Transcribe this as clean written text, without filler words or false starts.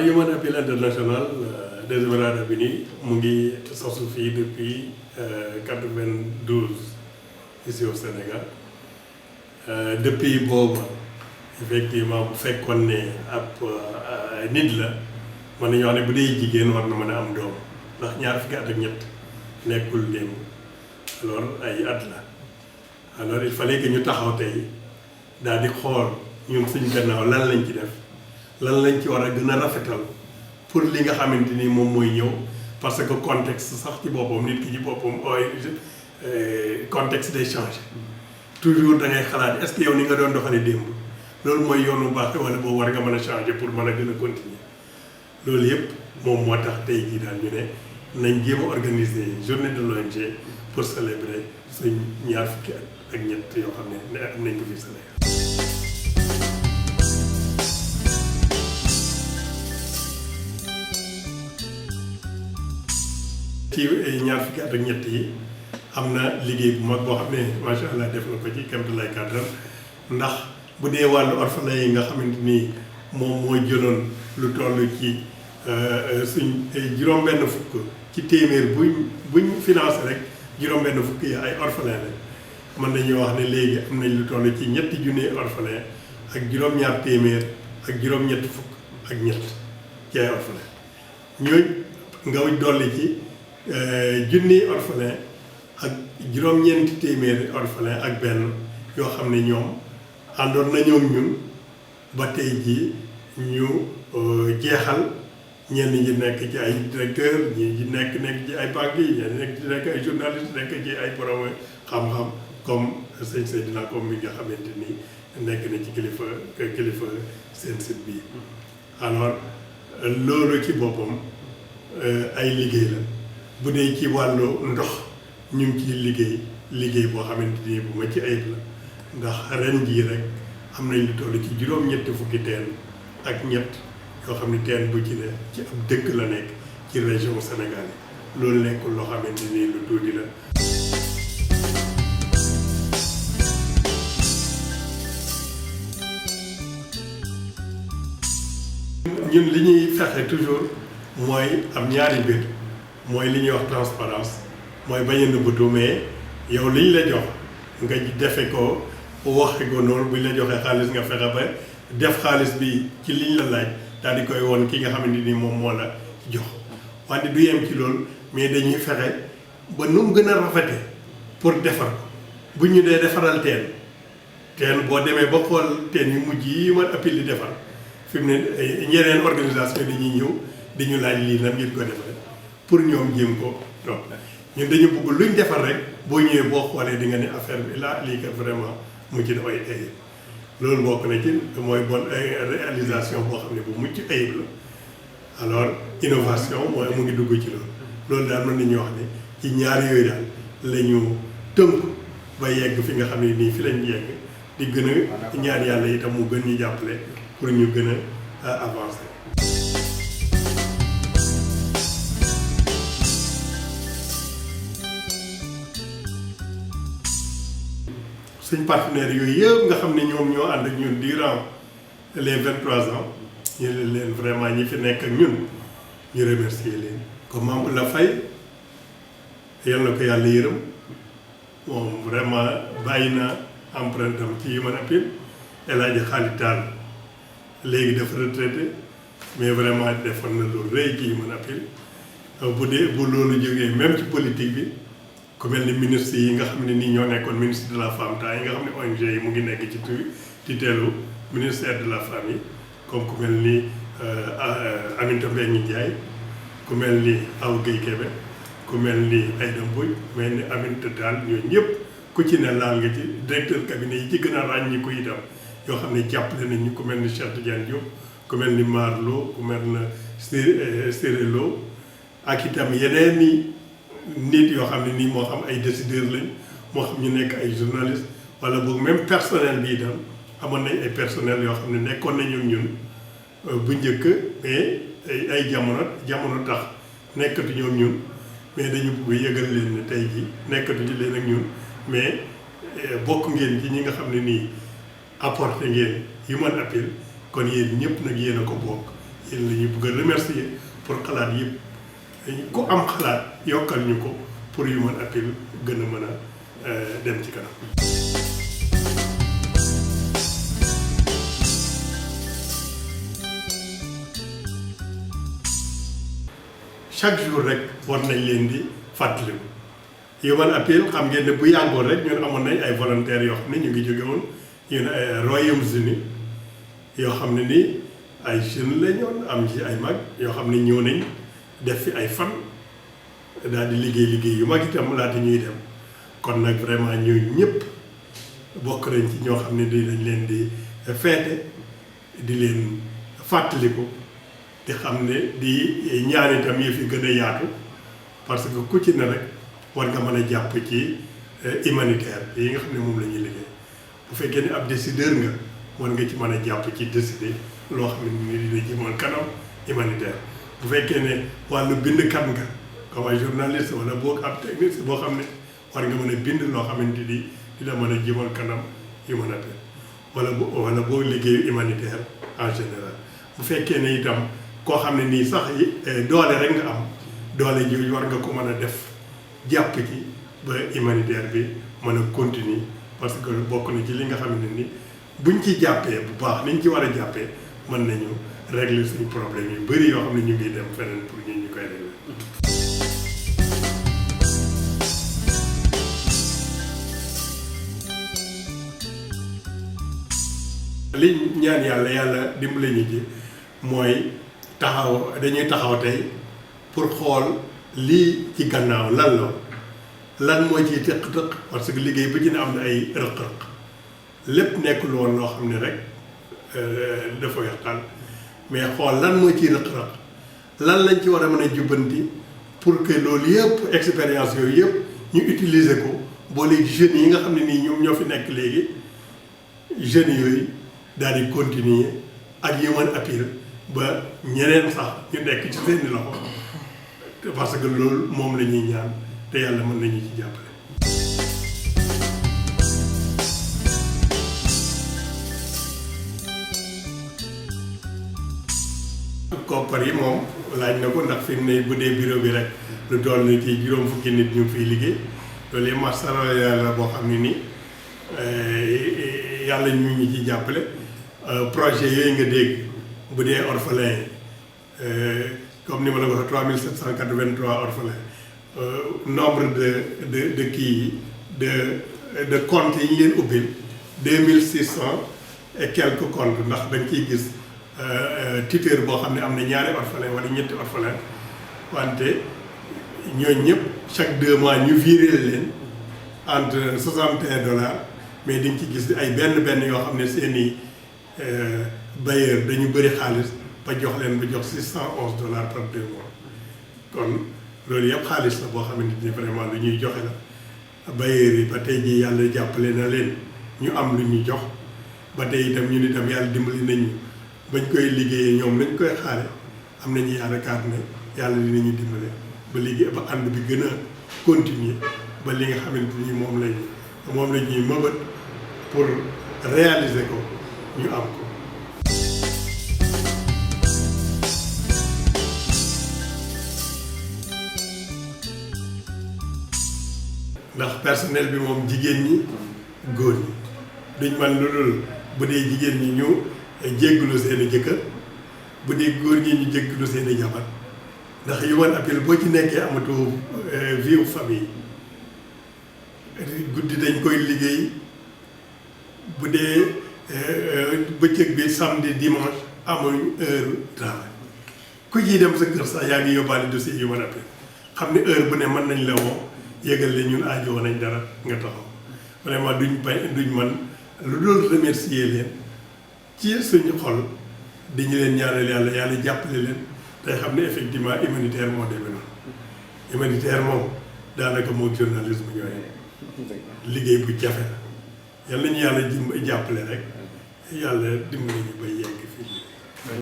Human Appeal International des Émirats Arabes Unis mu ngi sosu fii depuis 92 ici au Sénégal depuis boobu effectivement bu fekkoon ne ab nit la mën nañu wax ne bu dee jigéen war na mën a am doom ndax ñaar fukki at ak ñett nekkul démb alors ay at la alors il fallait que ñu taxaw tey daal di xool ñun suñ gannaaw lan lañ ci def lan lañ ci war a gën a rafetal pour li nga xamante ni moom mooy ñëw parce que contexte sax ci boppam nit ki ci boppam contexte day changé toujours da ngay xalaat est-ce que yow ni nga doon doxale démb loolu mooy yoonu baax wala boobu war nga mën a changé pour mën a gën a continuer loolu yëpp moom moo tax tey jii daal ñu ne nañ jéem a organiser journée de l'ONG pour célébrer suñ ñaar fukki at ak ñett yoo xam ne am nañ ko fi Sénégal. ci ñaar fukki at ak ñett yi am na liggéey bu mag boo xam ne macha allah def na ko ci kéemtalaay kàttan ndax bu dee wàllu orphelin yi nga xamante ni moom moo jëloon lu toll ci suñ juróom-benn fukk ci téeméer buñ financé rek juróom-benn fukk yi ay orphelin la mën nañu wax ne léegi am nañ lu toll ci ñetti junni orphelin ak juróom-ñaar téeméer ak juróom-ñetti fukk ak ñett ci ay orphelin ñooñ nga dolli ci junni orphelin ak juróom-ñeenti téeméeri orphelin ak benn yoo xam ne ñoom àndoon nañoo ñun ba tey jii ñu jeexal ñenn ñi nekk ci ay directeur ñi nekk ci ay banques yi ñenn nekk ci ay journaliste nekk ci ay borom xam-xam comme sëñ Seydina comme mi nga xamante ni nekk na ci kilifa seen site bi alors loolu ci boppam ay liggéey la bu dee ci wàllu ndox ñu ngi ciy liggéey boo xamante ni bu ma ci ayib la ndax ren jii rek am nañ lu toll ci juróom-ñetti fukki teen ak ñett yoo xam ne teen bu ci ne ci ab dëkk la nekk ci région Sénégal yi loolu nekkul loo xamante ni lu tuuti la. ñun li ñuy fexe toujours mooy am ñaari mbir mooy li ñuy wax transparence mooy bañ a nëbbatu mais yow li ñu la jox nga defe ko waxe ko noonu bu ñu la joxee xaalis nga fexe ba def xaalis bi ci liñ la laaj daal di koy woon ki nga xamante ni moom moo la jox wante du yem ci loolu mais dañuy fexe ba nu mu gën a rafete pour defar ko bu ñu dee defaral teen boo demee ba xool teen yu mujj yi man appel di defar fi mu ne ñeneen organisation dañuy ñëw di ñu laaj lii lan ngeen ko defal pour ñoom jéem ko donc ñun dañu bëgg luñ defar rek boo ñëwee boo xoolee di nga ne affaire bi là lii kat vraiment mu ci dafay ayib loolu bokk na ci mooy bonne réalisation boo xam ne bu mucc ayib la alors innovation mooy mu ngi dugg ci loolu daal mën nañu wax ne ci ñaar yooyu daal la ñu tënk ba yegg fi nga xam ne nii fi lañ yegg di gën a ñaan yàlla itam mu gën ñu jàppale pour ñu gën a avancer. suñ partenaires yooyu yëpp nga xam ne ñoom ñoo ànd ak ñun durant les 23 ans ñu leen vraiment ñi fi nekk ak ñun ñu remercier leen. comme Mame Oula Faye yal na ko yàlla yërëm moom vraiment bàyyi na empreinte am ci Human Appeal. El Hadji Khalid Tall léegi dafa retraité mais vraiment defoon na lu rëy ci Human Appeal bu loolu jógee même ci politique bi. ku mel ni ministre yi nga xam ne nii ñoo nekkoon ministre de la femme temps yi nga xam ne ONG yi mu ngi nekk ci tutelle ministère de la femme yi comme ku mel ni Aminata Mbengue Ndiaye ku mel ni Awa Guèye Kébé ku mel ni Aïda Mbodj mel ni Aminata Tall ñooñu ñëpp ku ci ne laal nga ci directeur cabinet yi ci gën a ràññi ko itam yoo xam ne jàppale nañ ñu ku mel ni Cheikh Tidiane Diop ku mel ni Mar Lo ku mel na Siré Lo ak itam yeneen ni nit yoo xam ne nii moo xam ay décideurs lañ moo xam ñu nekk ay journalistes wala boog même personnel bi itam amoon nañ ay personnel yoo xam ne nekkoon nañu ñun bu njëkk mais ay jamono tax nekkatu ñoom ñun mais dañu bëgg yëgal leen ne tey jii nekkatuñu leen ak ñun mais bokk ngeen ci ñi nga xam ne nii apporté ngeen Human Appeal kon yéen ñëpp nag yéen a ko bokk yéen la ñuy bëgg a remercier pour xalaat yëpp ku am xalaat yokkal ñu ko pour Human Appeal gën a mën a dem ci kanam. chaque jour rek war nañ leen di fàttaliku Human Appeal xam ngeen ne bu yàggoon rek ñun amoon nañ ay volontaires yoo xam ne ñu ngi jóge woon ñun ay Royaumes-Unis yoo xam ne nii ay jeunes la ñoon am ci ay mag yoo xam ne ñëw nañ def fi ay fan daal di liggéey yu mag itam laata ñuy dem kon nag vraiment ñooñu ñëpp bokk nañ ci ñoo xam ne dañ leen di feete di leen fàttaliku di xam ne di ñaan itam yi fi gën a yaatu parce que ku ci ne rek war nga mën a jàpp ci humanitaire yi nga xam ne moom la ñuy liggéey bu fekkee ne ab décideur nga war nga ci mën a jàpp ci décider loo xam ne ni dina jëmal kanam humanitaire bu fekkee ne wàllu bindkat nga comme ay journaliste wala boog ab technicien boo xam ne war nga mën a bind loo xamante ni dina mën a jëmal kanam humanitaire wala boo liggéeyu humanitaire en général bu fekkee ne itam koo xam ne nii sax doole rek nga am doole ji war nga ko mën a def jàpp ci ba humanitaire bi mën a continuer parce que bokk na ci li nga xam ne ni buñ ci jàppee bu baax niñ ci war a jàppee mën nañu régler suñu problème yu bëri yoo xam ne ñu ngi dem feneen pour ñu koy régler. li ñaan yàlla dimbale ñu ci mooy dañuy taxaw tey pour xool lii ci gannaaw lan moo ciy tëq-tëq parce que liggéey bu ci ne am na ay rëq-rëq lépp nekkul woon loo xam ne rek dafa yàqal mais xool lan moo ciy rëq-rëq lan lañ ci war a mën a jubbanti pour que loolu yëpp expérience yooyu yëpp ñu utiliser ko boole jeunes yi nga xam ne nii ñoom ñoo fi nekk léegi jeunes yooyu daal di continuer ak Human Appeal ba ñeneen sax ñu nekk ci seeni loxo parce que loolu moom la ñuy ñaan te yàlla mën nañu ci jàppale. koppar yi moom laaj na ko ndax fi mu ne bu dee bureau bi rek lu toll ni ci juróom fukki nit ñu fiy liggéey loolu yëpp masara yàlla boo xam ne nii yàlla ñu ngi ci jàppale projet yooyu nga dégg bu dee orphelin comme ni ma la ko waxee 3783 orphelins nombre de kii de comptes yi ñu leen ubbil 2600 et quelques comptes ndax dañ ciy gis tuteur boo xam ne am na ñaari orphelin wala ñetti orphelin wante ñooñu ñëpp chaque 2 mois ñu viré leen entre $61 mais di nga ci gis ay benn yoo xam ne seeni bailleur dañu bëri xaalis ba jox $611 par 2 mois kon loolu yëpp xaalis la boo xamante ni vraiment lu ñuy joxe la bailleur yi ba tey jii yàlla jàppale na leen ñu am lu ñuy jox ba tey itam ñun itam yàlla dimbali nañu bañ koy liggéeyee ñoom lañ koy xaare am nañu yaakaar ne yàlla dinañu dimbale ba liggéey ba ànd bi gën a continuer ba li nga xamante ni moom la ñuy mëbët pour réaliser ko ñu am ko. ndax personnel bi moom jigéen ñi góor ñi duñ man lu dul bu dee jigéen ñi ñu jéggalu seeni jëkkër bu dee góor ñi ñu jéggalu seeni jabar ndax Human Appeal boo ci nekkee amatoo vie famille guddi dañ koy liggéey bu dee bëccëg bi samedi dimanche amuñ heure travail ku ciy dem sa kër sax yaa ngi yóbbaale dossier Human Appeal xam ne heure bu ne mën nañ la woo yëgal la ñun aajowoo nañ dara nga taxaw vraiment duñ man lu dul remercier leen ci suñu xol di ñu leen ñaanal yàlla jàppale leen tey xam ne effectivement humanitaire moo demee noonu humanitaire moom daanaka moo journalisme ñooy liggéey bu jafe la yal nañu yàlla jàppale rek yàlla dimbali ñu bay yegg fii.